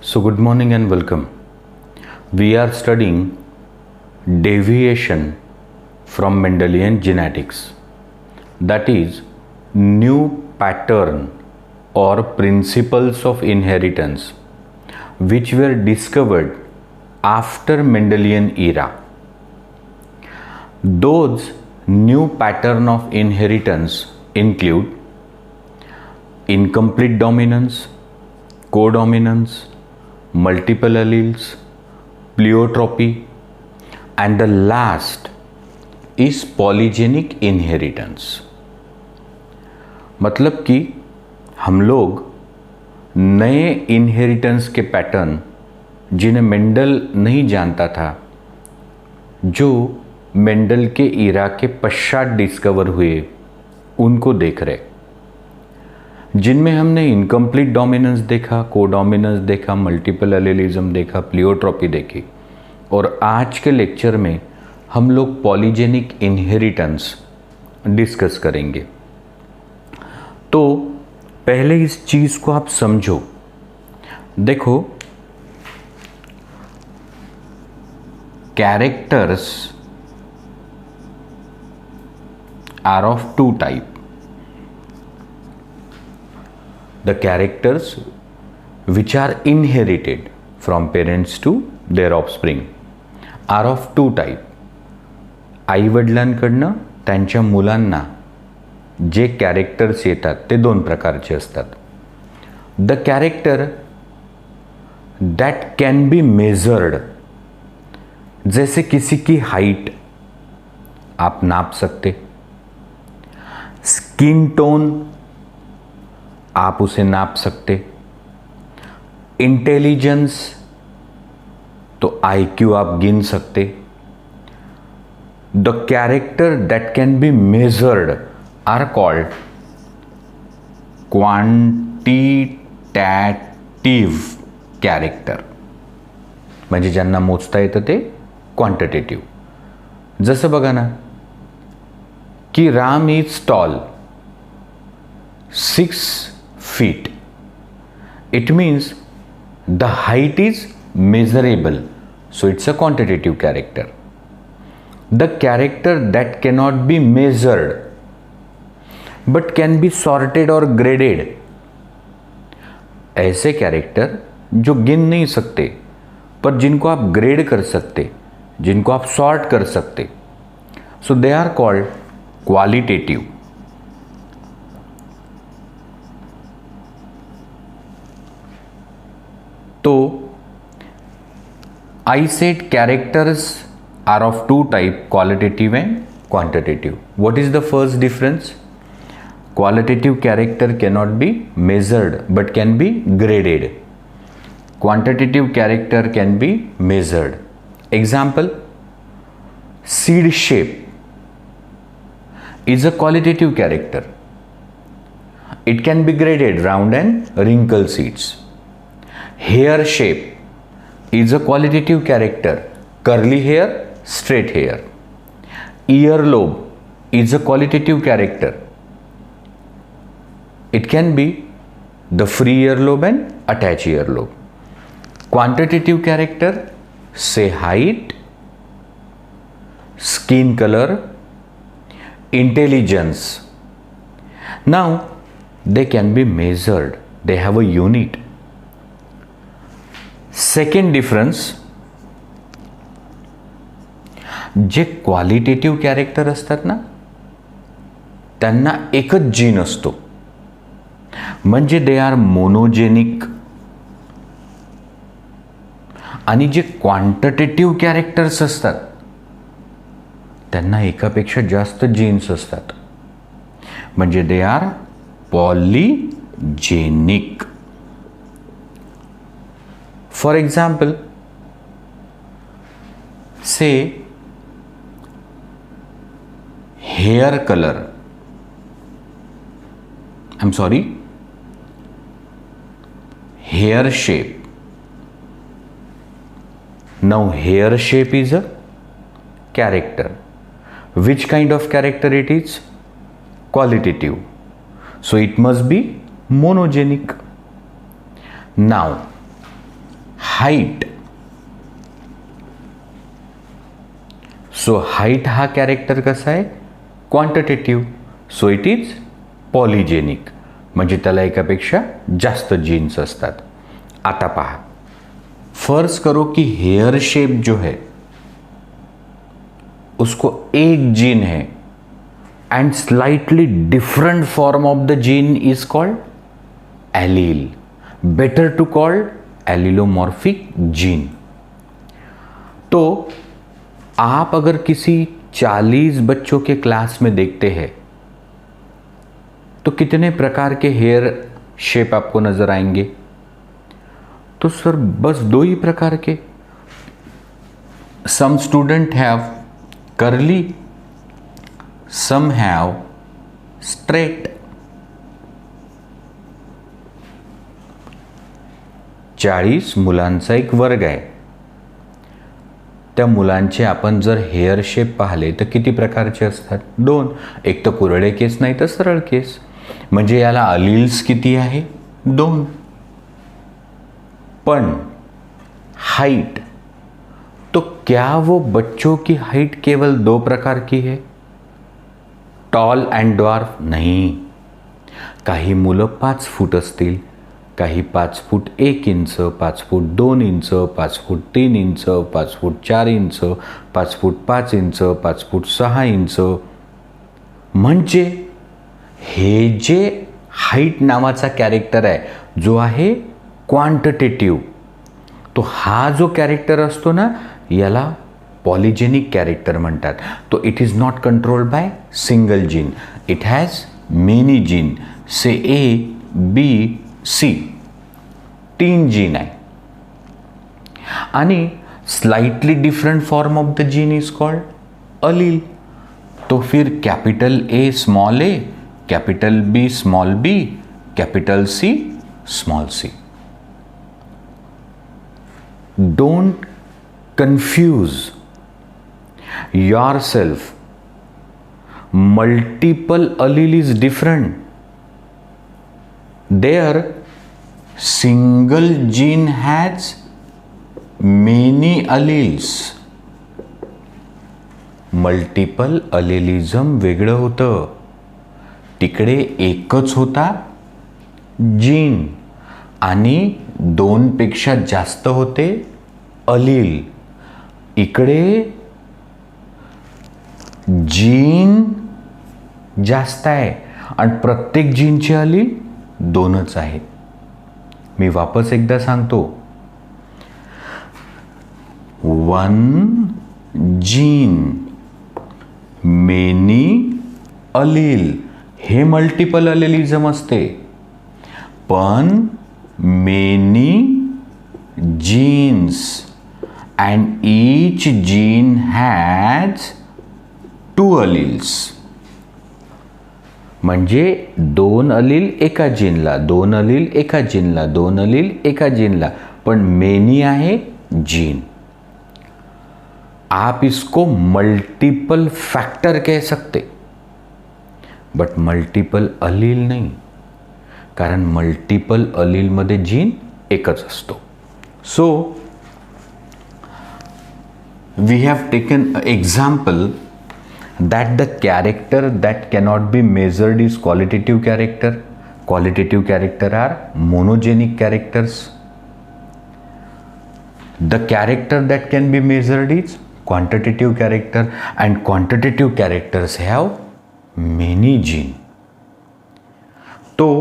So, good morning and welcome. We are studying deviation from Mendelian genetics, that is, new pattern or principles of inheritance which were discovered after Mendelian era. Those new pattern of inheritance include incomplete dominance, codominance, multiple alleles, pleiotropy, and the last is polygenic inheritance. मतलब कि हम लोग नए inheritance के pattern जिन्हें Mendel नहीं जानता था, जो मेंडल के इरा के पश्चात डिस्कवर हुए, उनको देख रहे, जिनमें हमने इनकम्प्लीट डोमिनेंस देखा, कोडोमिनेंस देखा, मल्टीपल एलेलिज्म देखा, प्लियोट्रॉपी देखी, और आज के लेक्चर में हम लोग पॉलीजेनिक इनहेरिटेंस डिस्कस करेंगे। तो पहले इस चीज़ को आप समझो। देखो, characters are of two type. The characters which are inherited from parents to their offspring are of two type. आई वडिलांकडनं त्यांच्या मुलांना जे कॅरेक्टर्स येतात ते दोन प्रकारचे असतात. The character that can be measured, जैसे किसी की हाइट आप नाप सकते, स्किन टोन आप उसे नाप सकते, इंटेलिजेंस तो आईक्यू आप गिन सकते. The character that can be measured are called quantitative character. म्हणजे ज्यांना मोजता येतं ते क्वांटिटेटिव्ह. जसं बघा ना की Ram is tall 6 feet. It means the height is measurable, so it's a quantitative character. The character that cannot be measured but can be sorted or graded, ऐसे कैरेक्टर जो गिन नहीं सकते पर जिनको आप ग्रेड कर सकते, जिनको आप सॉर्ट कर सकते, so they are called qualitative. तो I said characters are of two type, qualitative and quantitative. What is the first difference? Qualitative character cannot be measured but can be graded. Quantitative character can be measured. Example, seed shape is a qualitative character. It can be graded, round and wrinkle seeds. Hair shape is a qualitative character, curly hair, straight hair. Earlobe is a qualitative character. It can be the free earlobe and attached earlobe. Quantitative character, say height, skin color, intelligence. Now they can be measured, they have a unit. Second difference, J qualitative character असतात ना त्यांना एकच gene असतो, म्हणजे they are monogenic. आणि जे quantitative characters असतात त्यांना एकापेक्षा जास्त जीन्स असतात, म्हणजे they are polygenic. For example, say hair color, hair shape. Now hair shape is a character. Which kind of character it is? Qualitative. So it must be monogenic. Now height. So height हा character कसा आहे? Quantitative. So it is polygenic, म्हणजे त्याला एकापेक्षा जास्त genes असतात. आता पहा, फर्ज करो कि हेयर शेप जो है उसको एक जीन है and slightly different form of the gene is called allele. Better to called allelomorphic gene. तो आप अगर किसी 40 बच्चों के क्लास में देखते हैं तो कितने प्रकार के हेयर शेप आपको नजर आएंगे? तो सर बस 2 ही प्रकार के. Some student have curly, some have straight. 40 मुलांचा एक वर्ग आहे. त्या मुलांचे आपण जर हेअर शेप पाहिले तर किती प्रकारचे असतात? 2. एक तर कुरळे केस, नाही तर सरळ केस. म्हणजे याला अलील्स किती आहे? 2. पण हाइट, तो क्या वो बच्चों की हाइट केवल 2 प्रकार की है? Tall and dwarf? नाही. काही मुलं 5 फूट असतील, काही 5 foot 1 inch, 5 foot 2 inch, 5 foot 3 inch, 5 foot 4 inch, 5 foot 5 inch, 5 foot 6 inch. म्हणजे हे जे हाईट नावाचा कॅरेक्टर आहे, जो आहे क्वांटिटेटिव्ह, तो हा जो कॅरेक्टर असतो ना, याला पॉलिजेनिक कॅरेक्टर म्हणतात. तो it is not controlled by single gene, it has many gene. Say A B C 3 gene आहे. आणि slightly different form of the gene is called allele. तो फिर capital A small A, capital B small B, capital C small c. Don't confuse yourself. Multiple allele is different. There, single gene has many alleles. Multiple allelism वेगळं होतं. तिकडे एकच होता gene आणि 2 पेक्षा जास्त होते अलील. इकडे जीन जास्त आहे आणि प्रत्येक जीनचे अलील 2च आहेत. मी वापस एकदा सांगतो. 1 जीन मेनी अलील हे मल्टिपल अलेलिझम असते. पण many genes and each gene has 2 alleles. म्हणजे 2 अलील एका जीनला, 2 अलील एका जीनला, 2 अलील एका जीनला, पण मेनी आहे जीन. आप इसको मल्टीपल फैक्टर कह सकते, बट मल्टीपल अलील नहीं, कारण मल्टीपल अलील मध्ये जीन एकच असतो. So we have taken an example that the character that cannot be measured is qualitative character. Qualitative character are monogenic characters. The character that can be measured is quantitative character, and quantitative characters have many gene. So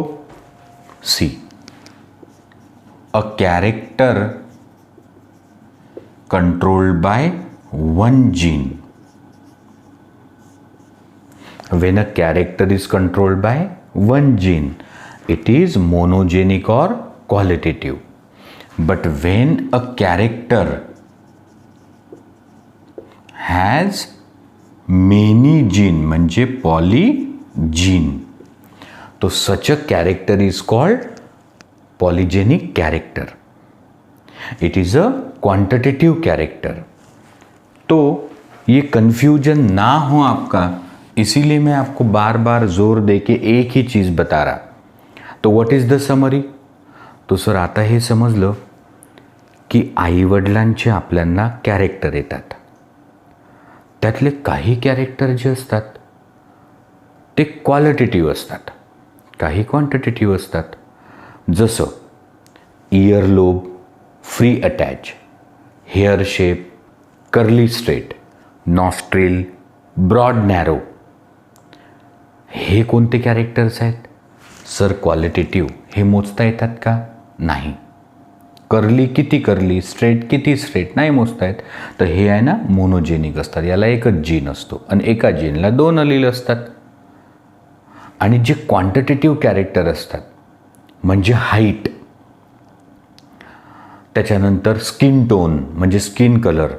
see, a character controlled by 1 gene. When a character is controlled by 1 gene, it is monogenic or qualitative. But when a character has many gene, म्हणजे polygene, तो such a character is called polygenic character. It is a quantitative character. तो ये confusion ना हो आपका, इसीलिए मैं आपको बार बार जोर दे के एक ही चीज़ बता रहा. तो व्हाट इज द समरी? तो सर आता हे समजलं की आईवडिलांचे आपल्यांना कॅरेक्टर येतात. त्यातले काही कॅरेक्टर जे असतात ते क्वालिटेटिव्ह असतात, काही क्वांटिटेटिव्ह असतात. जसं earlobe free attach, hair shape curly straight, nostril broad narrow. हे कोणते कॅरेक्टर्स आहेत सर? क्वालिटेटिव्ह. हे मोजता येतात का? नाही. कर्ली किती कर्ली, स्ट्रेट किती स्ट्रेट नाही मोजता येत. तर हे आहे ना मोनोजेनिक असतात. याला एकच जीन असतो आणि एका जीनला 2 अलील असतात. आणि जे क्वांटिटेटिव्ह कॅरेक्टर असतात म्हणजे हाईट, त्याच्यानंतर स्किन टोन म्हणजे स्किन कलर,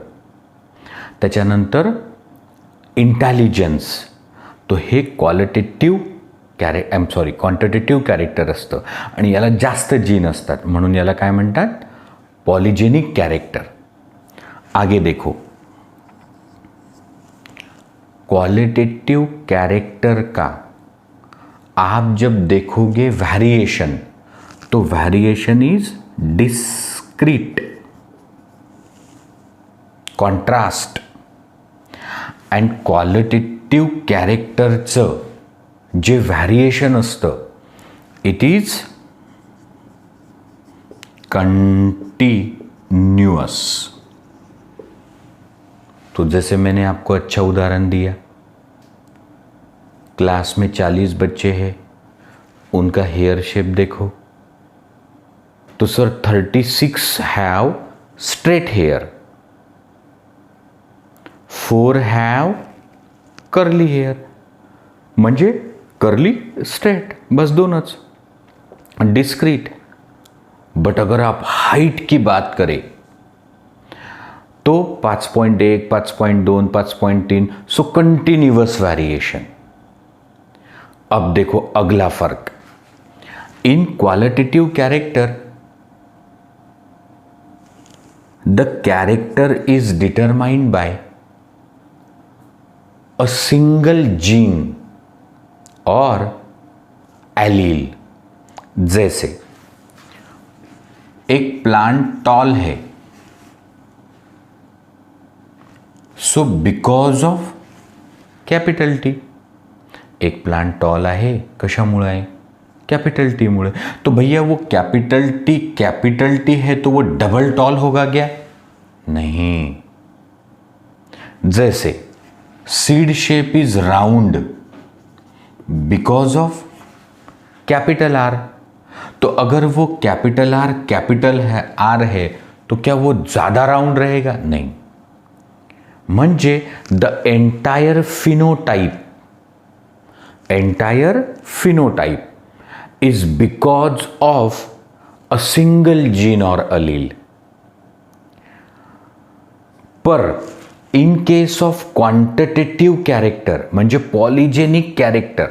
त्याच्यानंतर इंटेलिजन्स, तो हे क्वांटिटेटिव्ह कॅरेक्टर असतं. आणि याला जास्त जीन असतात म्हणून याला काय म्हणतात? Polygenic character. आगे देखो, क्वालिटेटिव कैरेक्टर का आप जब देखोगे वेरिएशन, तो variation is discrete, contrast. And qualitative कॅरेक्टरचं जे व्हॅरिएशन असतं इट इज कंटिन्यूअस. तो जैसे मैंने आपको अच्छा उदाहरण दिया, क्लास में 40 बच्चे हैं, उनका हेयर शेप देखो तो sir 36 have straight hair, 4 have curly hair. म्हणजे कर्ली स्ट्रेट, बस 2च, डिस्क्रीट. बट अगर आप हाइट की बात करें तो 5.1, 5.2, 5.3, सो कंटिन्यूअस वेरिएशन. अब देखो अगला फर्क. इन qualitative character the character is determined by a single gene और एलील. जैसे एक प्लांट टॉल है, so because of capital T. एक प्लांट टॉल आहे, कशामुळे आहे? कैपिटल टी मुळे. तो भैया वो कैपिटल टी है तो वो डबल टॉल होगा क्या? नहीं. जैसे seed shape is round because of capital R. तो अगर वो कैपिटल आर है तो क्या वो ज्यादा राउंड रहेगा? नहीं. म्हणजे the entire phenotype is because of a single gene or allele. पर in case of quantitative character म्हणजे polygenic character,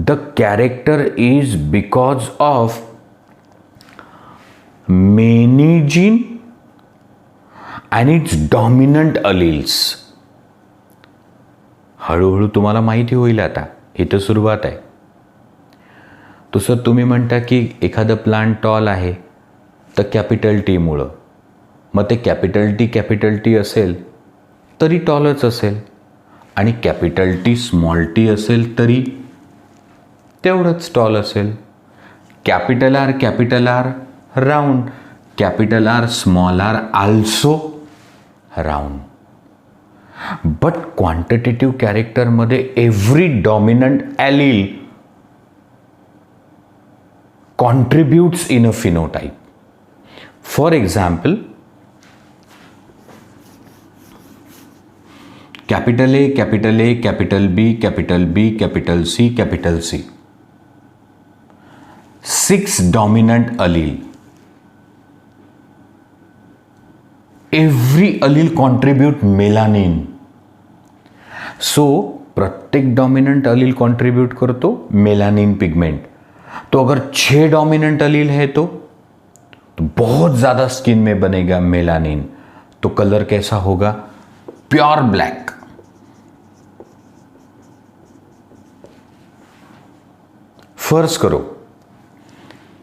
the character is because of many gene and its dominant alleles. हळूहळू तुम्हाला माहिती होईल. आता इथं सुरुवात आहे. तो सर तुम्ही म्हणता की एखादं प्लांट टॉल आहे तर कॅपिटल टी मुळे, मग ते कॅपिटल टी असेल तरी टॉलच असेल आणि कॅपिटल टी स्मॉल टी असेल तरी तेवढंच टॉल असेल. Capital R round, capital R small r also round. But quantitative कॅरेक्टरमध्ये every dominant allele contributes in a phenotype. For example, capital A, capital B, capital B, capital C, capital C. 6 dominant allele. Every allele contribute melanin. So, प्रत्येक dominant allele contribute करतो melanin pigment. तो अगर 6 dominant अलील है तो बहुत ज्यादा skin में बनेगा मेलानिन. तो कलर कैसा होगा? Pure black. फर्ज करो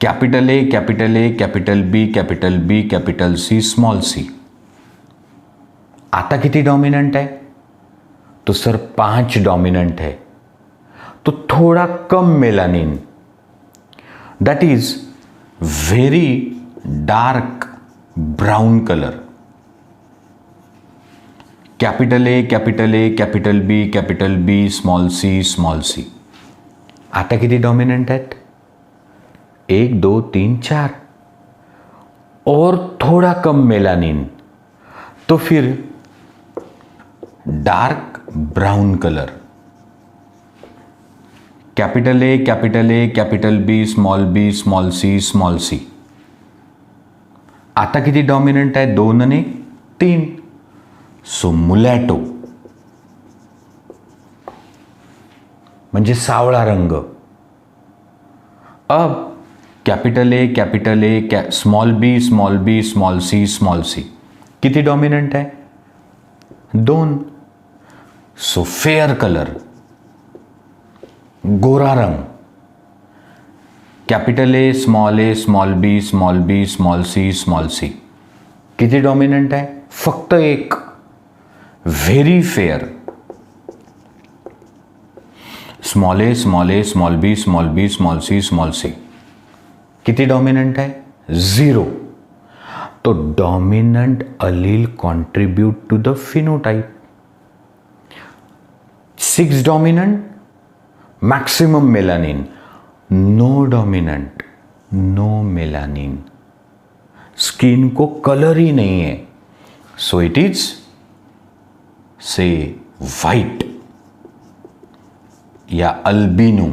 capital A, capital A, capital B, capital B, capital C, small c. आता किती डॉमिनंट है? तो सर 5 डॉमिनंट है. तो थोड़ा कम melanin, that is very dark brown colour. Capital A, capital A, capital B, small C, small c. आता किती डॉमिनंट आहेत? 1 2 3 4. और थोड़ा कम मेलानिन, तो फिर dark brown colour. Capital A, capital B, small C, small c. आता किती डॉमिनंट आहे? 2 आणि 3. सो मुलॅटो म्हणजे सावळा रंग. अब capital A, small B, small c. किती डॉमिनंट आहे? 2. सो फेयर कलर, गोरा रंग. Capital A, small B, small c. किती डॉमिनंट आहे? फक्त 1. Very fair. स्मॉल ए, स्मॉल बी, स्मॉल सी. किती डॉमिनंट आहे? 0. तो dominant allele contribute to the phenotype. 6 dominant, maximum melanin. No dominant, no melanin. Skin को colour ही नहीं है. So it is say white या अल्बिनो.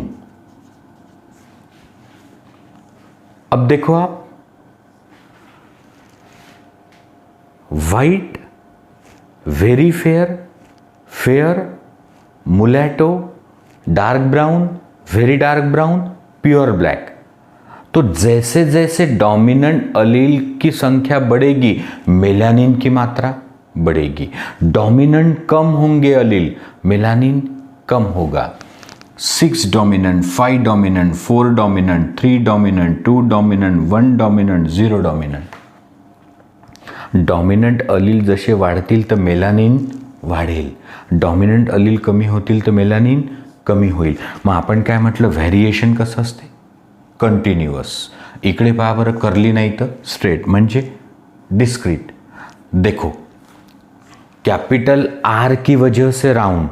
अब देखो आप, white, very fair, mulatto, dark brown, very dark brown, pure black. तो जैसे जैसे डोमिनेंट अलील की संख्या बढ़ेगी, मेलानिन की मात्रा बढ़ेगी. डोमिनेंट कम होंगे अलील, मेलानिन कम होगा. 6 dominant, 5 dominant, 4 dominant, 3 dominant, 2 dominant, 1 dominant, 0 dominant. Dominant allele जसे वाढतील तर मेलानिन वाढेल. डॉमिनंट अलील कमी होतील तर मेलानिन कमी होईल. मग आपण काय म्हटलं, व्हॅरिएशन कसं असते? कंटिन्युअस. इकडे पहा बरं, करली नाही तर स्ट्रेट म्हणजे डिस्क्रीट. देखो, कैपिटल आर की वजह से राउंड,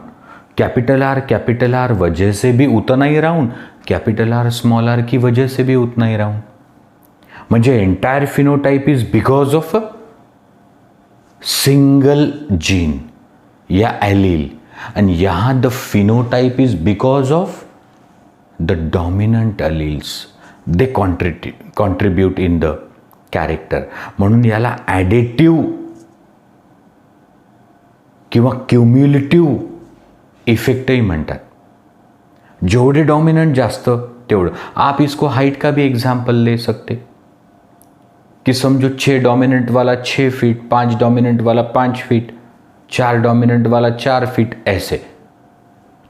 कैपिटल आर वजह से भी उतना ही round, capital R small R की वजह से भी उतना ही राउंड. म्हणजे entire phenotype is because of single gene या एलील. and यहाँ the phenotype is because of the dominant alleles, they contribute in the character. म्हणून याला ॲडिटिव्ह किंवा क्युम्युलेटिव्ह इफेक्टही म्हणतात. जेवढे डॉमिनंट जास्त तेवढं. आप इसको हाइट का भी एग्जाम्पल ले सकते कि समझो 6 डोमिनेंट वाला 6 फीट, 5 डोमिनेंट वाला 5 फीट, 4 डोमिनेंट वाला 4 फीट, ऐसे.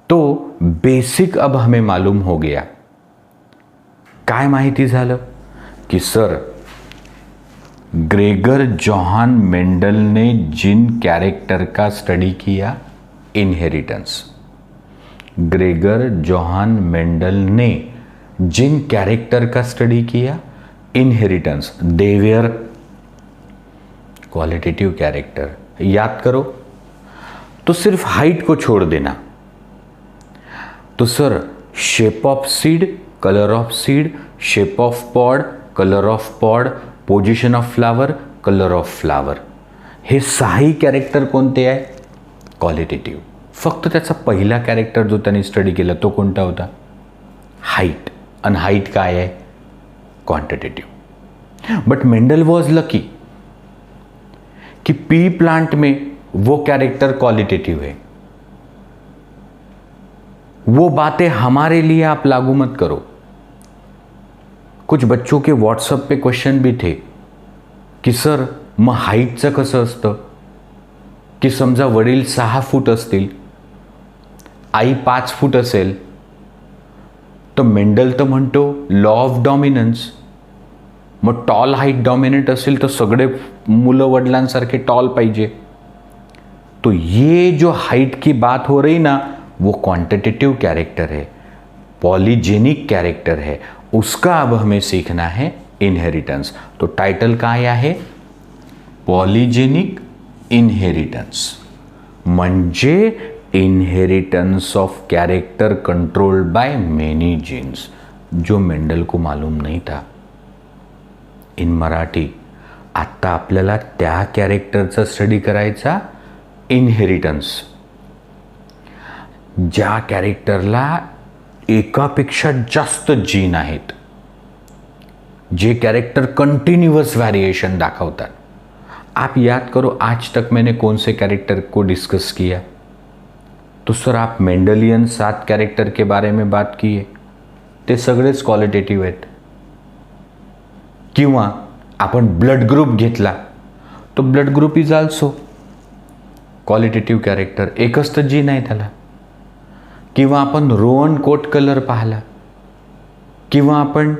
तो बेसिक अब हमें मालूम हो गया. काय माहिती झालं की सर, ग्रेगर जोहान मेंडल ने जिन कैरेक्टर का स्टडी किया, इनहेरिटेंस. ग्रेगर जोहान मेंडल ने जिन कैरेक्टर का स्टडी किया, inheritance. They were qualitative character. याद करो. तो सिर्फ हाइट को छोड़ देना. तो sir, shape of seed, colour of seed, shape of pod, colour of pod, position of flower, colour of flower, हे 6ही कॅरेक्टर कोणते आहे? क्वालिटेटिव्ह. फक्त त्याचा पहिला कॅरेक्टर जो त्यांनी स्टडी केला तो कोणता होता? हाइट. आणि हाइट काय आहे? Quantitative. But Mendel was lucky कि पी प्लांट में वो कैरेक्टर क्वालिटेटिव है. वो बातें हमारे लिए आप लागू मत करो. कुछ बच्चों के व्हाट्सएप पे क्वेश्चन भी थे की सर, मग हाईटचं कसं असतं की समजा वडील 6 फूट असतील, आई 5 फूट असेल, तर मेंडल तर म्हणतो लॉ ऑफ डॉमिनन्स मग टॉल हाईट डॉमिनेट असेल तर सगळे मुलं वडिलांसारखे टॉल पाहिजे. तो ये जो हाइट की बात हो रही ना, वो क्वांटिटेटिव कैरेक्टर है, पॉलीजेनिक कैरेक्टर है. उसका अब हमें सीखना है इनहेरिटेंस. तो टाइटल काय आहे? Polygenic inheritance. म्हणजे inheritance of character controlled by many genes, जो मेंडल को मालूम नहीं था. इन मराठी आत्ता आपल्याला त्या कॅरेक्टरचा स्टडी करायचा, इनहेरिटन्स. ज्या कॅरेक्टरला एकापेक्षा जास्त जीन आहेत, जे कैरेक्टर कंटिन्यूअस वेरिएशन दाखवतात. आप याद करो आज तक मैंने कौन से कैरेक्टर को डिस्कस किया? तो सर आप मेंडलियन 7 कैरेक्टर के बारे में बात किए, ते सगळेच क्वालिटेटिव्ह आहेत. किंवा आपण ब्लड ग्रुप घेतला, तो blood group is also qualitative character, एकच तर जीन आहे त्याला. किंवा आपण रोअन कोट कलर पाहिला, किंवा आपण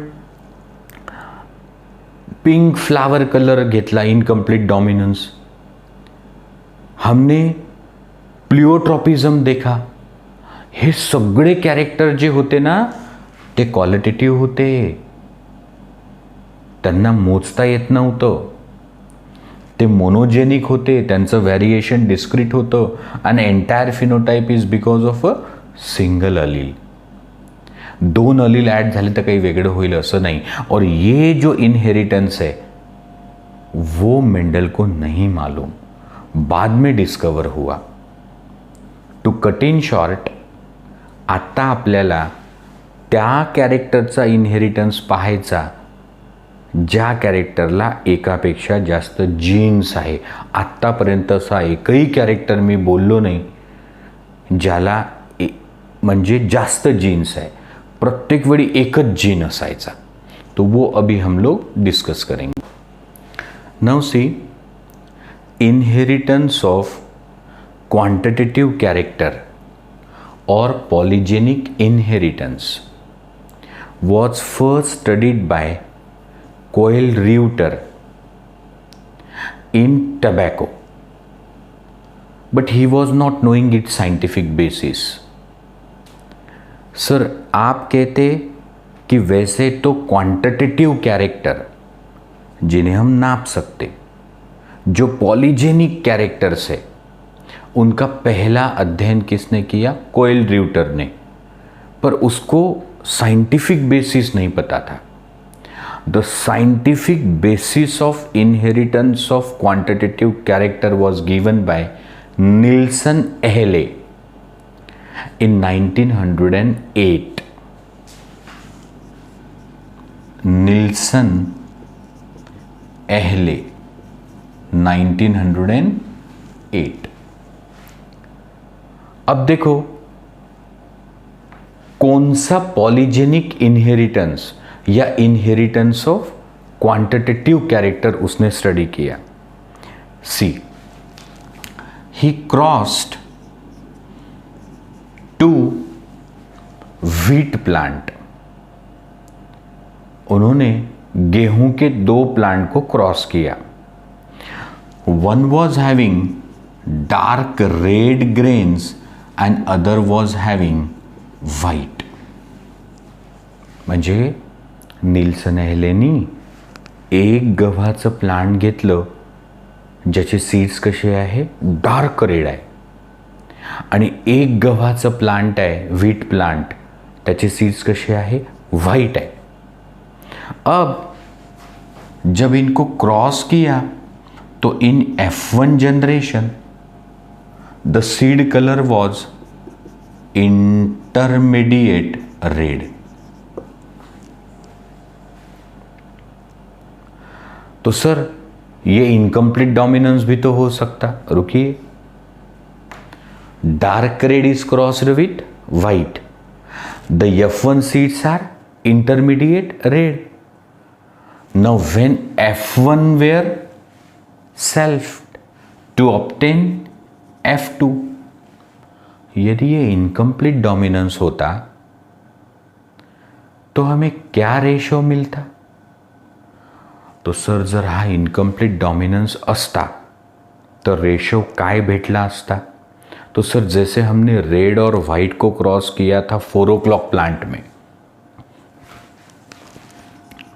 पिंक फ्लावर कलर घेतला, इनकम्प्लीट डॉमिनन्स. हमने प्लिओट्रॉपिझम देखा. हे सगळे कॅरेक्टर जे होते ना, ते क्वालिटेटिव्ह होते. त्यांना मोजता येत नव्हतं. ते मोनोजेनिक होते, त्यांचं व्हॅरिएशन डिस्क्रीट होतं. आणि entire phenotype is because of a single allele. 2 allele add झाले तर काही वेगळं होईल असं नाही. और ये जो इनहेरिटेंस है वो मेंडल को नहीं मालूम, बाद में डिस्कवर हुआ. टू कट इन शॉर्ट, आत्ता आपल्याला त्या कॅरेक्टरचा इनहेरिटन्स पाहायचा ज्या कॅरेक्टरला एकापेक्षा जास्त जीन्स आहे. आत्तापर्यंत असा एकही कॅरेक्टर मी बोललो नाही ज्याला म्हणजे जास्त जीन्स आहे. प्रत्येक वेळी एकच जीन असायचा. तो वो अभी हम लोग डिस्कस करेंगे. Now see, inheritance of quantitative character और polygenic inheritance was first studied by Coyle-Reuter in tobacco, but he was not knowing its scientific basis. Sir आप कहते कि वैसे तो क्वांटिटेटिव कैरेक्टर जिन्हें हम नाप सकते, जो पॉलीजेनिक कैरेक्टर्स है, उनका पहला अध्ययन किसने किया? कोयल-र्यूटर ने. पर उसको साइंटिफिक बेसिस नहीं पता था. The scientific basis of inheritance of quantitative character was given by Nilsson Ehle in 1908. Nilsson Ehle 1908. अब देखो कौन सा पॉलीजेनिक इनहेरिटेंस या इनहेरिटेंस ऑफ क्वांटिटेटिव कैरेक्टर उसने स्टडी किया. See, he crossed 2 wheat plant. उन्होंने गेहूं के 2 प्लांट को क्रॉस किया. One was having dark red grains and other was having white. म्हणजे निल्सन एहलेनी एक गव्हाचं प्लांट घेतलं ज्याचे सीड्स कसे आहे? डार्क रेड आहे. आणि एक गव्हाचं प्लांट आहे, व्हीट प्लांट, त्याचे सीड्स कसे आहे? व्हाइट है. अब जब इनको क्रॉस किया तो इन F1 generation the seed colour was intermediate red. तो सर ये इनकम्प्लीट डोमिनेंस भी तो हो सकता. रुकिए, dark red is crossed with white. The F1 seeds are intermediate red. Now when F1 were self to obtain F2, यदि ये incomplete dominance होता तो हमें क्या रेशो मिलता? तो सर जर हा इनकम्प्लीट डॉमिनन्स असता तर रेशो काय भेटला असता? तो सर जैसे हमने रेड और वाइट को क्रॉस किया था 4 o'clock प्लांट में,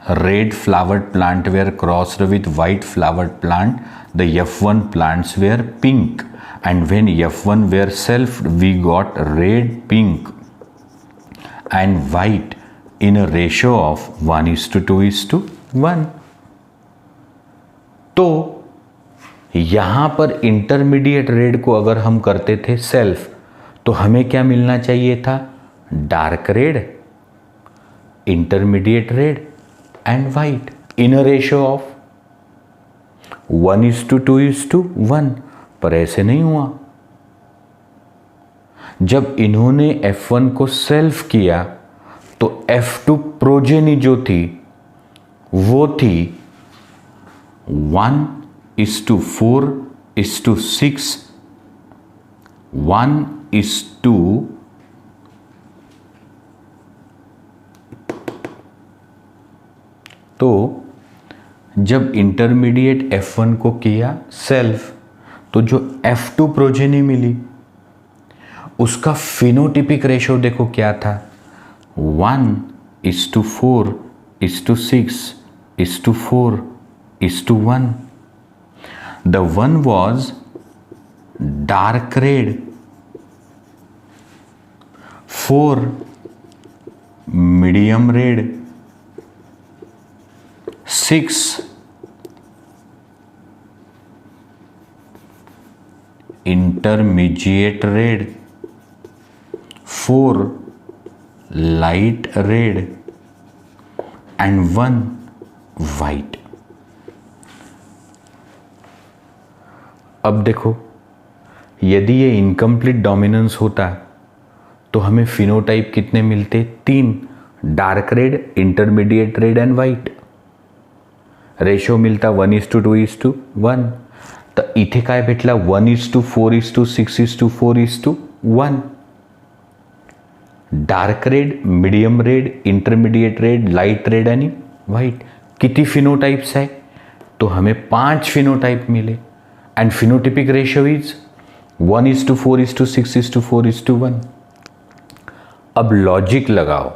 red flowered plant were crossed with white flowered plant, the F1 plants were pink, and when F1 were selfed we got red, pink and white in a ratio of 1:2:1. तो यहां पर intermediate red को अगर हम करते थे self तो हमें क्या मिलना चाहिए था? Dark red, intermediate red and white in a ratio of 1:2:1, पर ऐसे नहीं हुआ। जब इन्होंने F1 को सेल्फ किया तो F2 प्रोजेनी जो थी वो थी 1:4:6, 1:, तो जब इंटरमीडिएट F1 को किया सेल्फ तो जो F2 प्रोजेनी मिली उसका फिनोटिपिक रेशो देखो क्या था? 1:4:6:4:1. The one was dark red, 4 medium red, 6 intermediate red, 4 light red and 1 white. अब देखो, यदि ये इनकम्प्लीट डोमिनेंस होता तो हमें फिनोटाइप कितने मिलते? 3, dark red, intermediate red and white. Ratio मिलता 1:2:1. तर इथे काय भेटला? 1:4:6:4:1. Dark red, medium red, intermediate red, light red आणि व्हाइट. किती फिनोटाइप्स आहे? तो हमें 5 फिनोटाइप मिले एंड फिनोटिपिक रेशियो इज 1:4:6:4:1. अब लॉजिक लगाओ,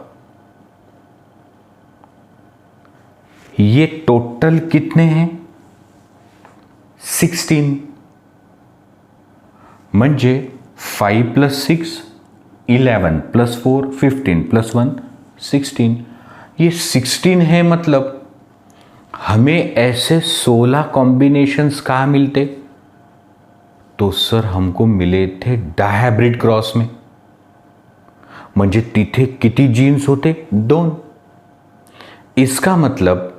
ये टोटल कितने हैं? 16. म्हणजे 5 + 6 11 + 4 15 + 1 16. ये 16 है, मतलब हमें ऐसे 16 कॉम्बिनेशंस कहाँ मिलते? तो सर हमको मिले थे डायहाब्रिड क्रॉस में. म्हणजे तिथे किती जीन्स होते? 2. इसका मतलब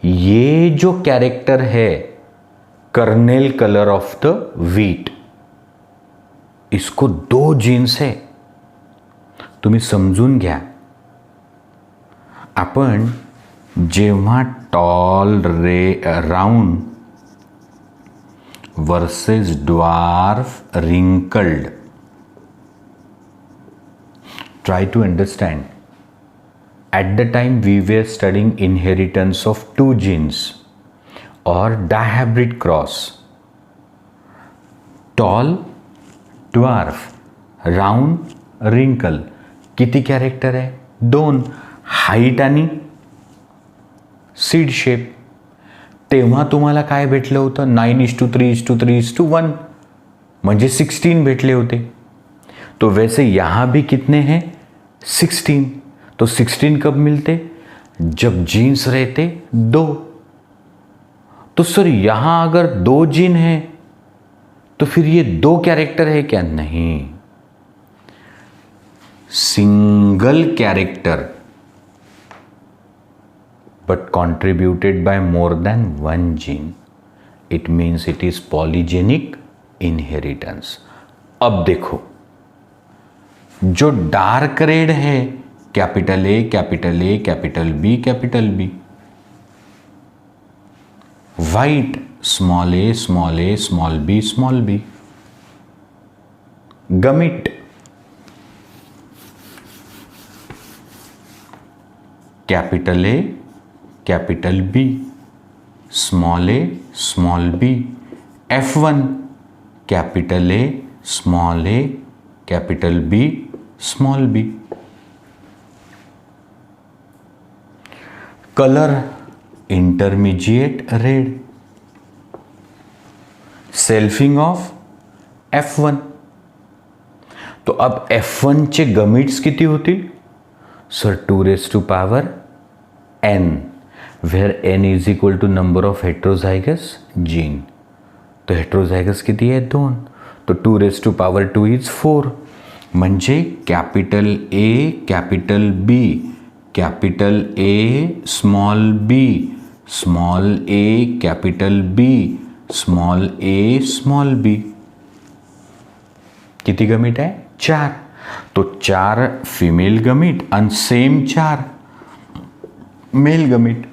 ये जो कैरेक्टर है kernel colour of the wheat, इसको 2 जीन्स है. तुम्ही समजून घ्या. आपण जेव्हा tall round versus dwarf wrinkled, try to understand. At the time we were studying inheritance of 2 genes or dihybrid cross. Tall, dwarf, round, wrinkle. किती character आहे? 2. Height आणि सीड शेप. तेव्हा तुम्हाला काय भेटलं होतं? 9:3:3:1 म्हणजे 16 भेटले होते. तो वैसे यहाँ भी कितने हैं? 16. तो 16 कब मिलते? जब जीन्स रहते 2. तो सर यहां अगर 2 जीन है तो फिर ये 2 कैरेक्टर है क्या? नहीं, single character but contributed by more than 1 gene. It means it is polygenic inheritance. अब देखो, जो डार्क रेड है capital A, capital A, capital B, capital B. White small a, small a, small b, small b. Gamete capital A, capital B, small A small B, F1 capital A capital B small B. Colour intermediate red, selfing of F1। तो अब F1 चे gametes किती होतील sir? 2⁻n, where n is equal to number of heterozygous gene। तो heterozygous किती आहे? 2। तो 2⁻2 is 4, म्हणजे capital A capital B, capital A small B, small A capital B, small A small B. किती gamete आहे? 4। तो 4 फिमेल गमिट आणि same 4 mail गमिट।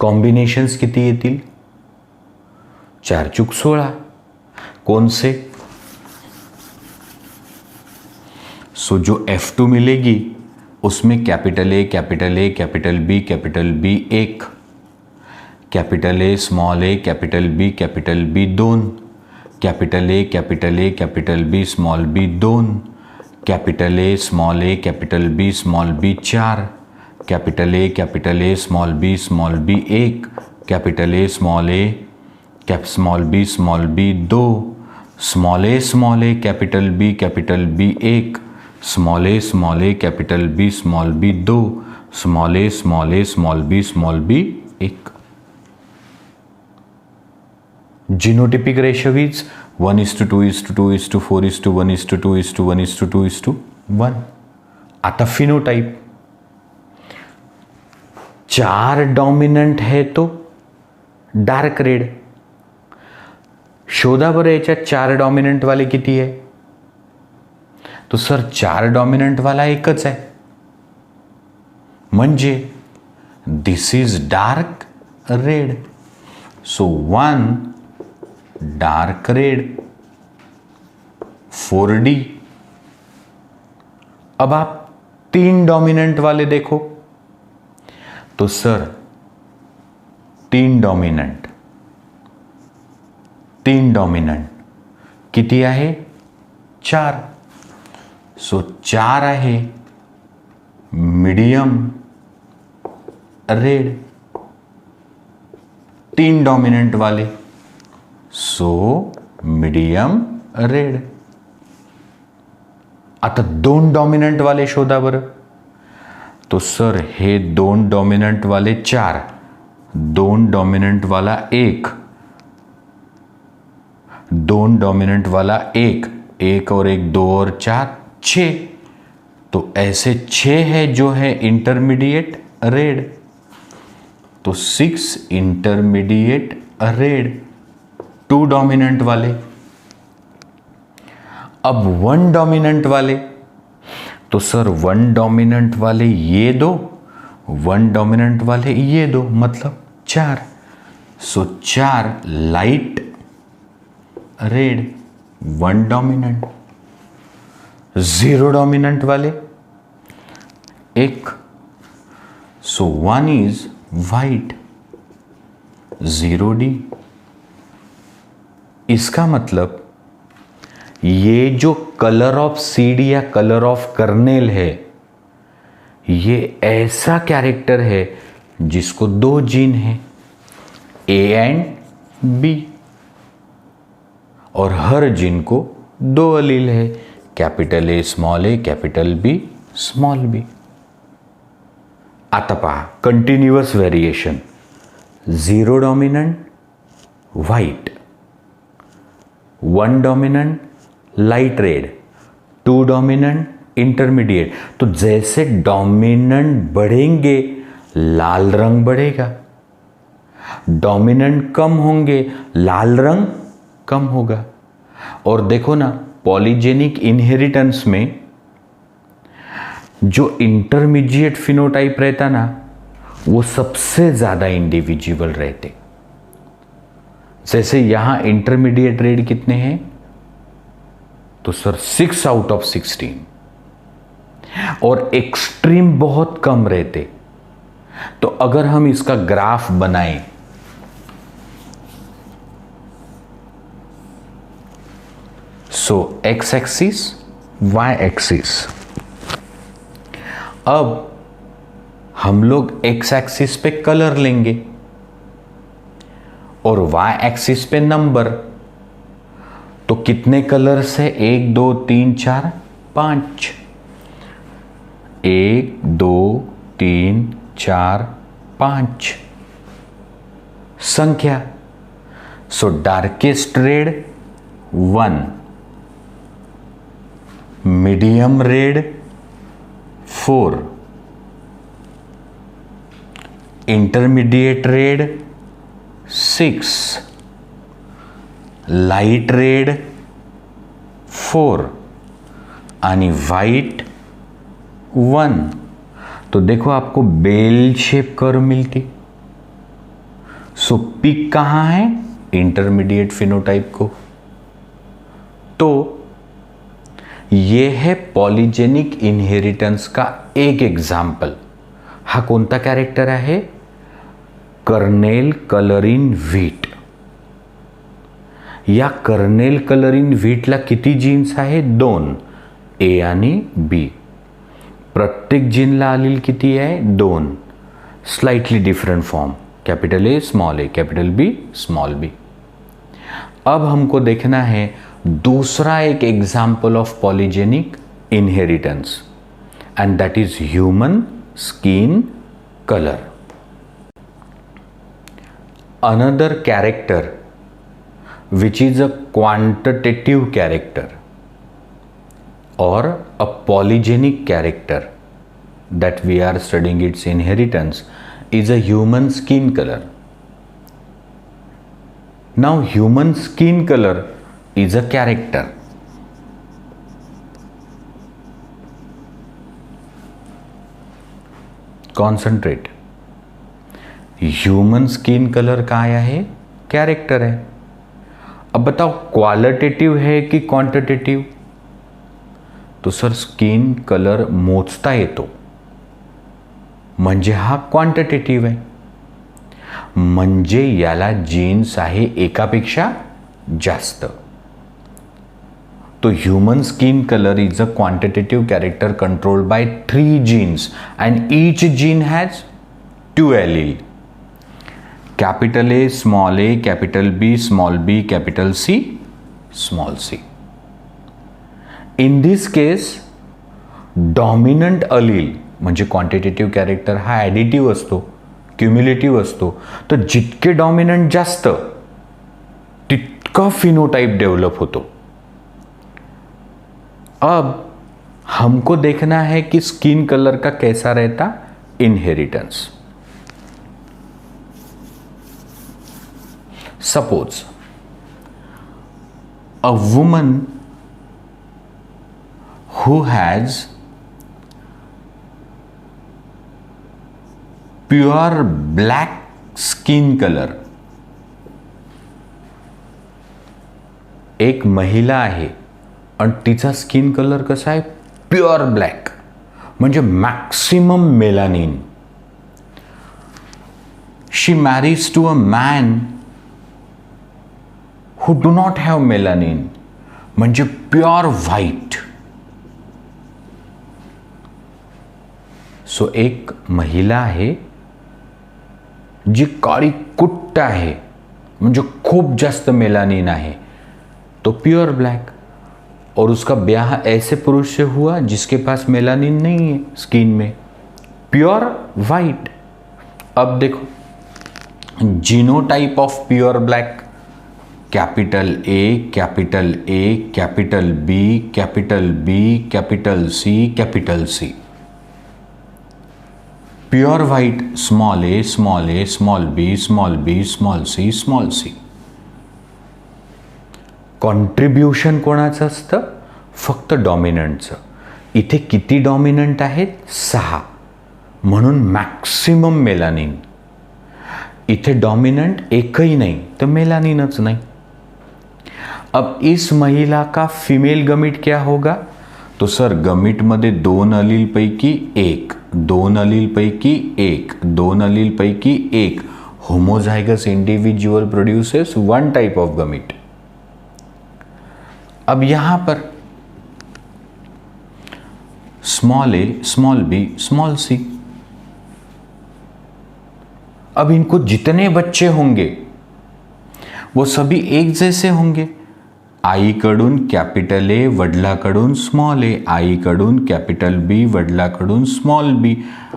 Combinations किती येतील? 4 चूक 16। कौन से? सो जो F2 मिलेगी उसमें capital A capital B 1, capital A capital B 2, capital A capital B small B 2, capital A capital B small B 4, capital A small B 1, capital A small B 2, small A capital B 1, small A capital B 2, small B 1। Genotypic ratio is 1:2:4:1:1:2:1:1। आता phenotype 4 dominant है तो dark red. शोधा बरं याच्यात 4 dominant वाले किती आहे? तो सर 4 डॉमिनंट वाला एकच आहे, म्हणजे this is dark red. So 1 dark red 4D। अब आप 3 डॉमिनेंट वाले देखो तो सर 3 डॉमिनेंट किती आहे? 4। सो 4 आहे मीडियम रेड, 3 डॉमिनेंट वाले, सो मीडियम रेड। आता 2 डॉमिनेंट वाले शोधा बरं। तो सर हे 2 डॉमिनेंट वाले 4, 2 डॉमिनेंट वाला 1, 2 डॉमिनेंट वाला 1 और 1 2 और 4 6। तो ऐसे 6 है जो है इंटरमीडिएट रेड। तो 6 इंटरमीडिएट रेड, 2 डॉमिनेंट वाले। अब 1 डॉमिनेंट वाले, तो सर 1 डॉमिनेंट वाले ये दो, 1 डॉमिनेंट वाले ये दो, मतलब 4। सो 4 लाइट रेड, 1 डॉमिनेंट। 0 डॉमिनेंट वाले 1, सो 1 इज वाइट, 0D। इसका मतलब ये जो कलर ऑफ सीड या कलर ऑफ कर्नेल है, ये ऐसा कैरेक्टर है जिसको 2 जीन है, A एंड B, और हर जीन को 2 अलील है, capital A capital B small b। आता पहा continuous variation, 0 dominant white, 1 dominant light red, 2 dominant intermediate. तो जैसे डोमिनेंट बढ़ेंगे लाल रंग बढ़ेगा, डोमिनेंट कम होंगे लाल रंग कम होगा। और देखो ना पॉलीजेनिक इनहेरिटेंस में जो इंटरमीडिएट फिनोटाइप रहता ना वो सबसे ज्यादा इंडिविजुअल रहते। जैसे यहां इंटरमीडिएट रेड कितने हैं? तो सर 6 आउट ऑफ 16, और एक्सट्रीम बहुत कम रहते। तो अगर हम इसका ग्राफ बनाएं सो एक्स एक्सिस, वाई एक्सिस। अब हम लोग एक्स एक्सिस पे कलर लेंगे और वाई एक्सिस पे नंबर। तो कितने कलर्स है? 1 2 3 4 5। 1 2 3 4 5 संख्या। So darkest red 1, medium red 4, intermediate red 6, light red 4 आणि व्हाइट 1। तो देखो आपको बेल शेप कर्व मिलती। सो पिक कहां है? इंटरमीडिएट फिनोटाइप को। तो यह है पॉलीजेनिक इनहेरिटन्स का एक एग्जाम्पल। हा कोणता कॅरेक्टर आहे? Kernel colour in wheat. या कर्नेल कलर इन व्हीटला किती जीन्स आहे? 2, ए आणि बी। प्रत्येक जीनला अलील किती आहे? 2। Slightly different form, capital A small A, capital B small B. अब हमको देखना है दूसरा एक example of polygenic inheritance, and that is human skin colour. Another character which is a quantitative character or a polygenic character that we are studying its inheritance is a human skin color. Now human skin color is a character. Concentrate. Human skin colour काय आहे? Character आहे। अब बताओ qualitative है कि quantitative? तो sir skin colour मोजता येतो म्हणजे हा क्वांटिटेटिव आहे, म्हणजे याला जीन्स आहे एकापेक्षा जास्त। तो human skin colour is a quantitative character controlled by 3 genes and each gene has 2 allele. Capital A small A, capital B small B, capital C small C. In this case dominant allele म्हणजे quantitative character हा additive असतो, cumulative असतो। तर जितके dominant जास्त तितका phenotype develop होतो। अब हमको देखना है कि स्किन कलर का कैसा रहता inheritance. Suppose a woman who has pure black skin color, एक महिला आहे आणि तिचा स्किन कलर कसा आहे? प्युअर ब्लॅक, म्हणजे maximum melanin. She marries to a man who do not have melanin, म्हणजे प्युअर व्हाइट। सो एक महिला आहे जी काळी कुट्ट आहे, म्हणजे खूप जास्त मेलानिन आहे, तो प्योर ब्लैक। और उसका ब्याह ऐसे पुरुष से हुआ जिसके पास मेलानिन नहीं है स्किन में, प्योर वाइट। अब देखो genotype of pure black, capital A, capital A, capital B, capital B, capital C, capital C. Pure white small A, small A, small B, small B, small C, small C. Contribution कोणाचं असतं? फक्त डॉमिनंटचं। इथे किती dominant आहेत? 6, म्हणून maximum melanin. इथे dominant एकही नहीं तो मेलानिनच नहीं। अब इस महिला का फीमेल गमिट क्या होगा? तो सर गमिट मध्ये 2 अलील पैकी 1, 2 अलील पैकी 1, 2 अलील पैकी 1 homozygous individual produces 1 type of गमिट। अब यहां पर स्मॉल ए, स्मॉल बी, स्मॉल सी, अब इनको जितने बच्चे होंगे वो सभी एक जैसे होंगे. आईकडून कॅपिटल ए वडिलाकडून स्मॉल ए, आईकडून कॅपिटल बी वडिलाकडून स्मॉल बी,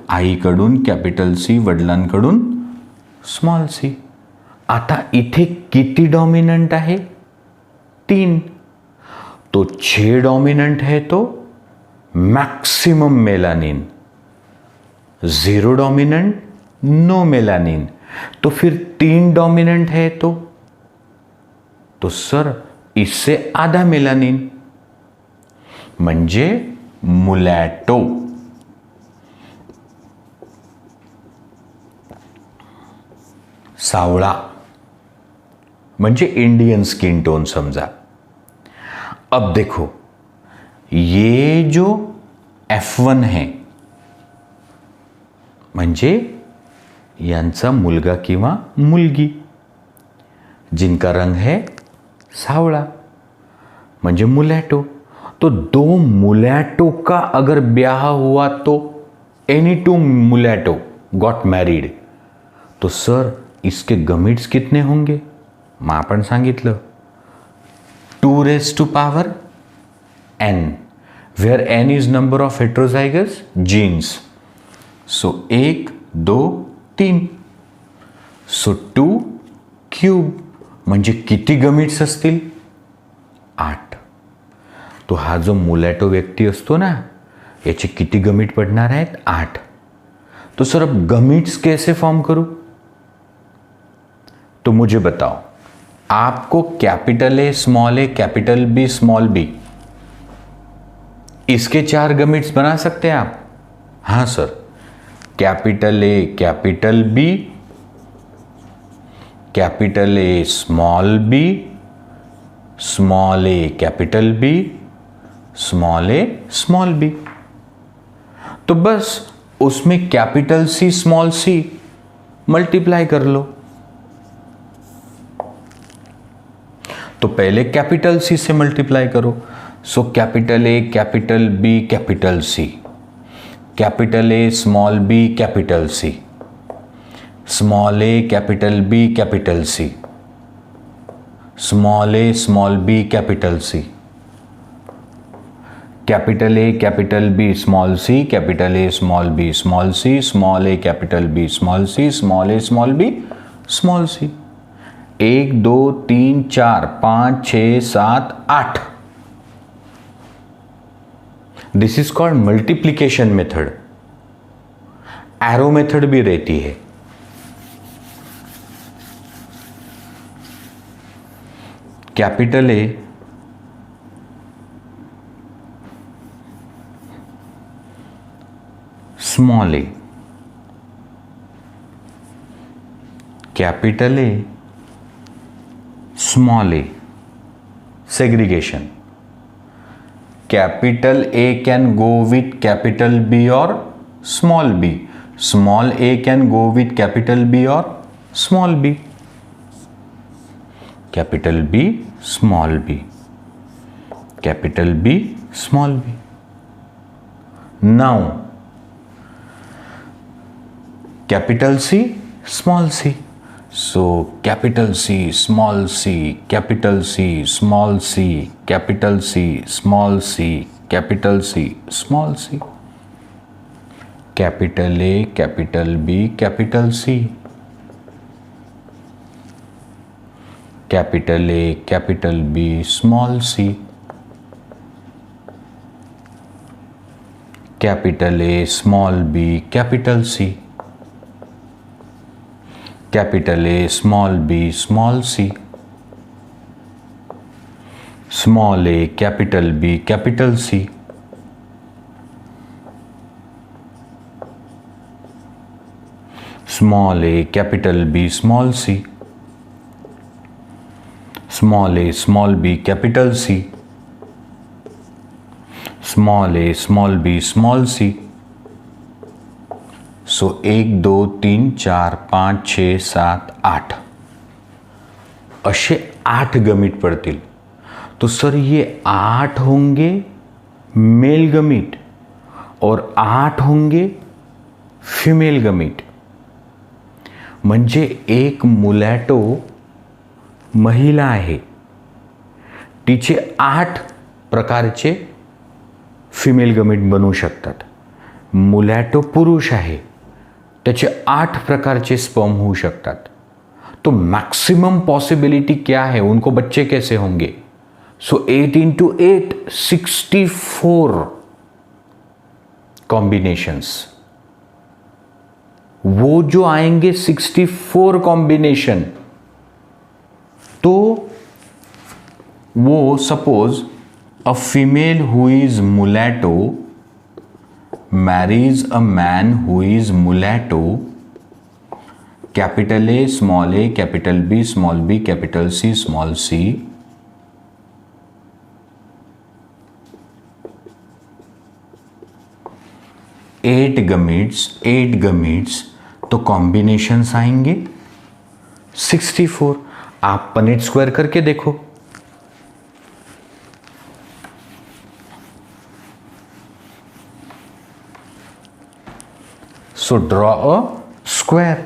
आईकडून कॅपिटल सी वडिलांकडून स्मॉल सी. आता इथे किती डॉमिनंट आहे? 3. तो 6 डॉमिनंट है तो maximum melanin, 0 dominant, no melanin. तो फिर 3 डॉमिनंट है तो सर इससे आधा मेलानिन म्हणजे मुलॅटो. सावळा म्हणजे इंडियन स्किन टोन समझा. अब देखो ये जो F1 है म्हणजे यांचा मुलगा किंवा मुलगी, जिनका रंग है सावळा म्हणजे मुलैटो. तो 2 मुलैटो का अगर ब्याह हुआ तो एनी 2 मुलैटो गॉट मैरिड, तो सर इसके गमिट्स कितने होंगे? मग आपण सांगितलं 2⁻n, where n is number of heterozygous genes. So 1, 2, 3. So 2 cube म्हणजे किती गमिट्स असतील? 8. तो हा जो मुलॅटो व्यक्ती असतो ना, याचे किती गमिट पडणार आहेत? 8. तो सर अब गमिट्स कैसे फॉर्म करूं? तो मुझे बताओ, आपको capital A, capital B, small b, इसके 4 गमिट्स बना सकते हैं आप? हाँ sir. Capital A, capital B, capital A, small B, small A, capital B, small A, small b. तो बस उसमें capital C, small c multiply कर लो. तो पहले कैपिटल सी से मल्टीप्लाई करो. So capital A, capital B, capital C, capital A, small B, capital C, small A, capital B, capital C, small A, small B, capital C, capital A, capital B, small c, capital A, small B, small C, small A, capital B, small C, small A, small B, small c. 1, 2, 3, 4, 5, 6, 7, 8. This is called multiplication method. Arrow method भी रहती है. Capital A, small A, capital A, small a, segregation. Capital A can go with capital B or small b. Small a can go with capital B or small b. Capital B, small b. Capital B, small b. Now, capital C, small c. So capital C, small c, capital C, small c, capital C, small c, capital C, small c. Capital A, capital B, capital C. Capital A, capital B, small c. Capital A, small b, capital C. Capital A, small b, small c. Small a, capital B, capital C. Small a, capital B, small c. Small a, small b, capital C. Small a, small b, small c. सो 1, 2, 3, 4, 5, 6, 7, 8 असे 8 गमिट पडतील. तो sir ये 8 होंगे male gamete और 8 होंगे female gamete. म्हणजे एक मुलॅटो महिला आहे, तिचे 8 प्रकारचे फिमेल गमीट बनू शकतात. मुलॅटो पुरुष आहे, त्याचे 8 प्रकारचे स्पर्म होऊ शकतात. तो मैक्सिमम पॉसिबिलिटी क्या है, उनको बच्चे कैसे होंगे? So 8 into 8 64 combinations. वो जो आएंगे 64 कॉम्बिनेशन, तो वो suppose a female who is mulatto marries a man who is mulatto, capital A, capital B, small b, capital C, small c. Eight gametes, तो कॉम्बिनेशंस आएंगे 64. आप पनेट स्क्वायर करके देखो. So draw a square.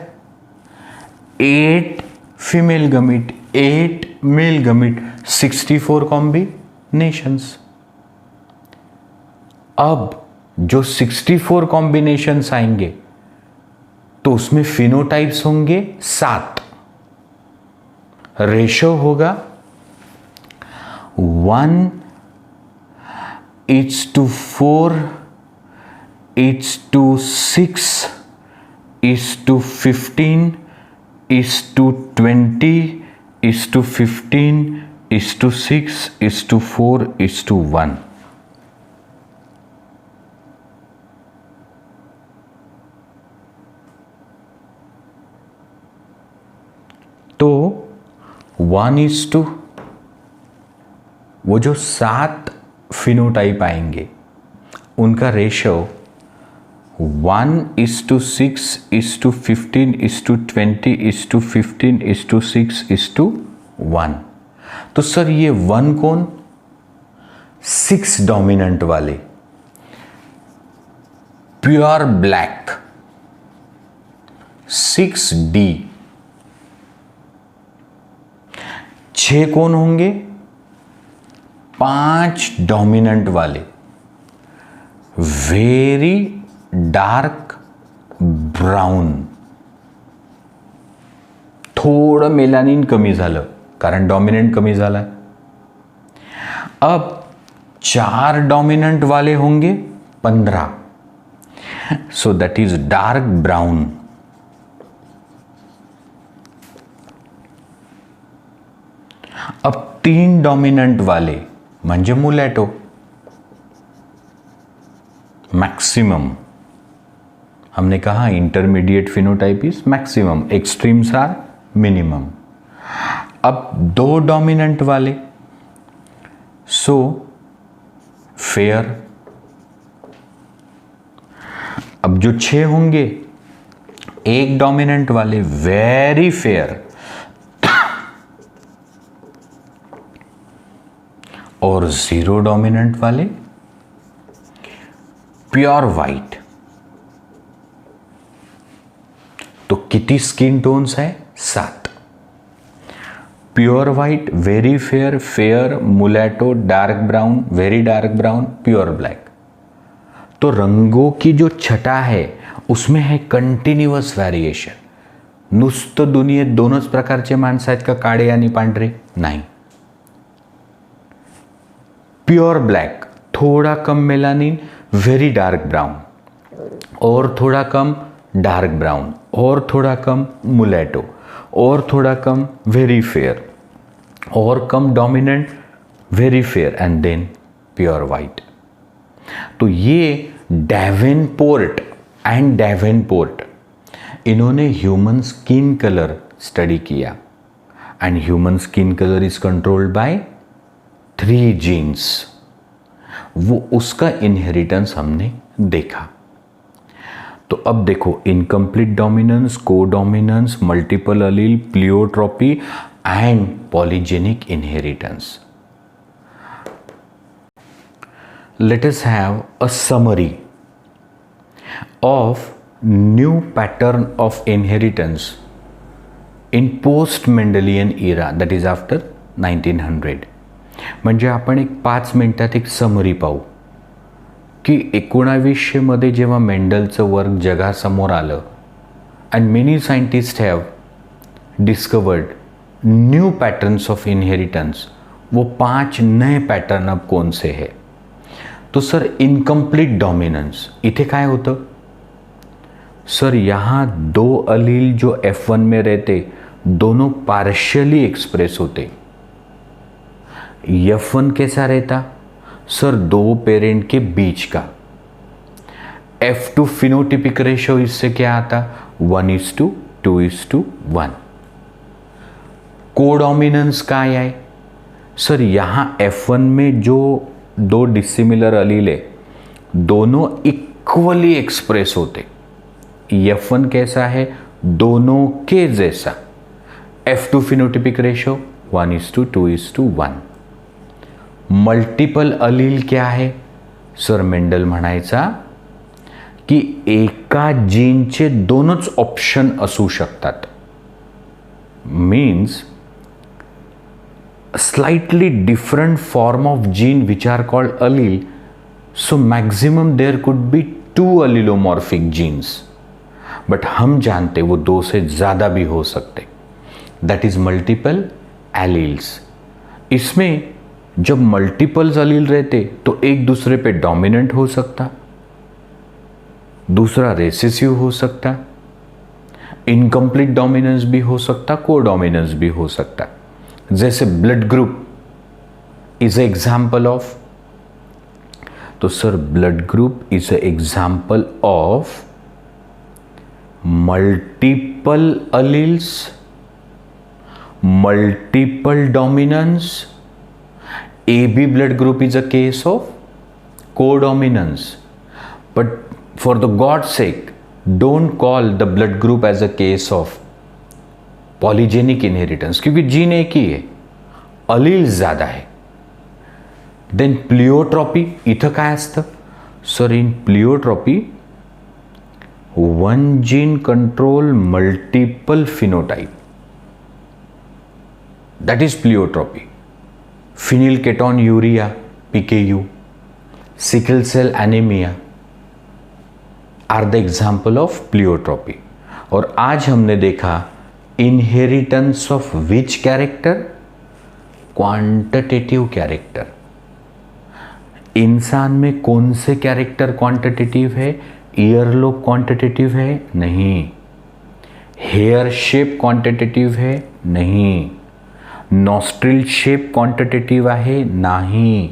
8 female gamete, 8 male gamete, 64 combinations. अब जो 64 combinations आएंगे तो उसमें फिनोटाइप्स होंगे 7. रेशो होगा 1:4 1:6 1:15 1:20 1:15 1:6 1:4 1. तो 1:, वो जो 7 फिनोटाइप आएंगे उनका रेशो 1:6 1:15 1:20 1:15 1:6 1. तो सर ये 1 कौन? 6 डोमिनेंट वाले, प्योर ब्लैक 6D. 6 कौन होंगे? 5 डोमिनेंट वाले, वेरी डार्क ब्राउन. थोडं मेलानिन कमी झालं कारण डॉमिनंट कमी झाला. अब 4 डॉमिनंट वाले होंगे 15, so that is dark brown. अब 3 डॉमिनंट वाले म्हणजे मुलॅटो मैक्सिमम. हमने कहा intermediate phenotype is maximum, extremes are minimum. अब 2 डोमिनेंट वाले, सो फेयर. अब जो 6 होंगे 1 डोमिनेंट वाले वेरी फेयर, और 0 डोमिनेंट वाले प्योर वाइट. तो कितनी स्किन टोन्स है? 7. Pure white, very fair, fair, mulatto, dark brown, very dark brown, pure black. तो रंगों की जो छटा है उसमें है कंटिन्युअस व्हॅरिएशन. नुसतं दुनियेत 2च प्रकारचे माणसं आहेत का, काळे आणि पांढरे? नाही. प्योर ब्लैक, थोड़ा कम मेलानिन, वेरी डार्क ब्राउन, और थोड़ा कम डार्क ब्राउन, और थोड़ा कम मुलैटो, और थोड़ा कम वेरी फेयर, और कम dominant very fair, and then pure white. तो ये डेवेनपोर्ट एंड डेवेनपोर्ट, इन्होंने ह्यूमन स्किन कलर स्टडी किया. And human skin colour is controlled by 3 genes. वो उसका इनहेरिटेंस हमने देखा. तो अब देखो, incomplete dominance, codominance, multiple allele, pleiotropy and polygenic inheritance. let us have a summary of new pattern of inheritance in post Mendelian era, that is after 1900. म्हणजे आपण एक 5 मिनिटात एक समरी पाहू की 1900 मध्ये जेव्हा मेंडलचं वर्क जगासमोर आलं and many scientist have discovered new patterns of inheritance, वो 5 नए पैटर्न अब कौन से है? तो सर इनकम्प्लीट डोमिनेंस, इथे काय होतं सर? यहाँ 2 अलील जो F1 में रहते दोनों पार्शियली एक्सप्रेस होते। F1 कैसा रहता सर? 2 पेरेंट के बीच का। F2 फिनोटिपिक रेशो इससे क्या आता? 1:2:1। कोडोमिनेंस काय आहे सर? यहाँ F1 में जो 2 डिसिमिलर अलील है दोनों इक्वली एक्सप्रेस होते। F1 कैसा है? दोनों के जैसा। F2 phenotypic ratio 1:2:1। मल्टिपल अलील क्या है सर? मेंडल म्हणायचा की एका जीनचे 2च ऑप्शन असू शकतात, means slightly different form of gene which are called allele, so maximum there could be 2 allelomorphic genes, but हम जानते वो 2 से ज़्यादा भी हो सकते, that is multiple alleles। इसमें जब मल्टीपल्स अलील रहते तो एक दूसरे पे डोमिनेंट हो सकता, दूसरा रेसेसिव हो सकता, इनकम्प्लीट डोमिनेंस भी हो सकता, को डोमिनेंस भी हो सकता। जैसे blood group is a example of, तो sir blood group is a example of multiple alleles, multiple dominance. AB blood group is a case of codominance, but for the God's sake don't call the blood group as a case of polygenic inheritance, क्योंकि gene एक ही है, अलील ज़्यादा है। Then प्लिओट्रॉपी, इथं काय असतं sir? In pleiotropy 1 gene control multiple phenotype, that is pleiotropy. Phenylketonuria PKU, sickle cell anaemia are the example of pleiotropy. और आज हमने देखा inheritance of which character? Quantitative character. इंसान में कौन से कैरेक्टर क्वांटिटेटिव है? ईयरलोब क्वांटिटेटिव है? नहीं। हेयर शेप क्वांटिटेटिव है? नहीं। नॉस्ट्रिल शेप क्वांटिटेटिव आहे? नाही।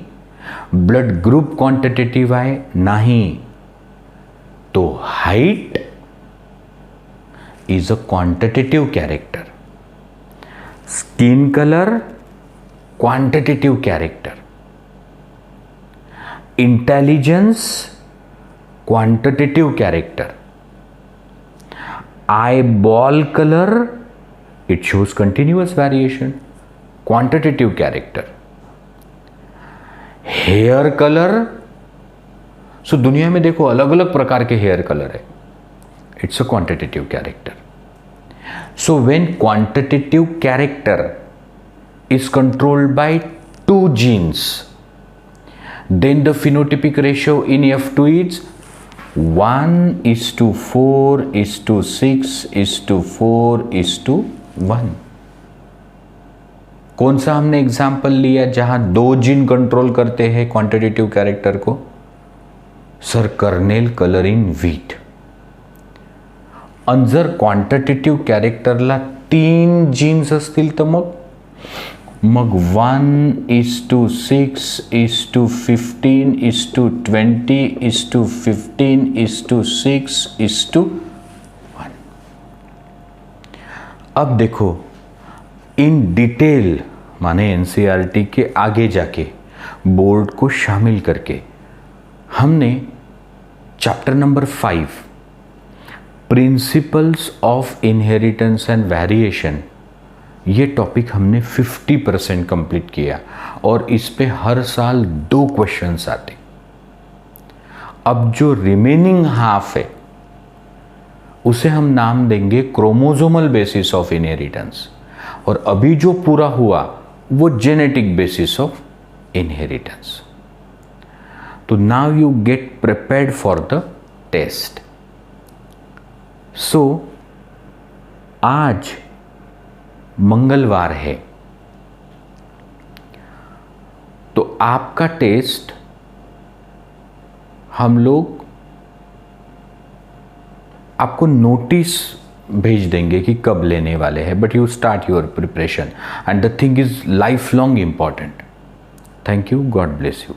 ब्लड ग्रुप क्वांटिटेटिव आहे? नाही। तो height is a quantitative character, skin color quantitative character, intelligence quantitative character, eyeball color it shows continuous variation, quantitative character, hair color, so दुनिया में देखो अलग अलग प्रकार के हेयर कलर है, it's a quantitative character. So when quantitative character is controlled by 2 genes, then the phenotypic ratio in F2 is 1:4:6:4:1। कौन सा हमने एग्जाम्पल लिया जहां 2 जीन कंट्रोल करते हैं क्वांटिटेटिव कैरेक्टर को? Sir kernel colouring wheat. आणि जर क्वांटिटेटिव्ह कॅरेक्टरला 3 जीन्स असतील तर मग 1:6:15:20:15:6:1। अब देखो इन डिटेल, माने NCERT के आगे जाके बोर्ड को शामिल करके हमने chapter number 5 principles of inheritance and variation, ये टॉपिक हमने 50% कंप्लीट किया और इस पे हर साल 2 क्वेश्चंस आते। अब जो रिमेनिंग हाफ है उसे हम नाम देंगे क्रोमोसोमल बेसिस ऑफ इनहेरिटेंस, और अभी जो पूरा हुआ वो जेनेटिक बेसिस ऑफ इनहेरिटेंस। तो now you get prepared for the test. So आज मंगलवार है, तो आपका टेस्ट हम लोग आपको नोटिस भेज देंगे कि कब लेने वाले हैं, but you start your preparation and the thing is life long important. Thank you, God bless you.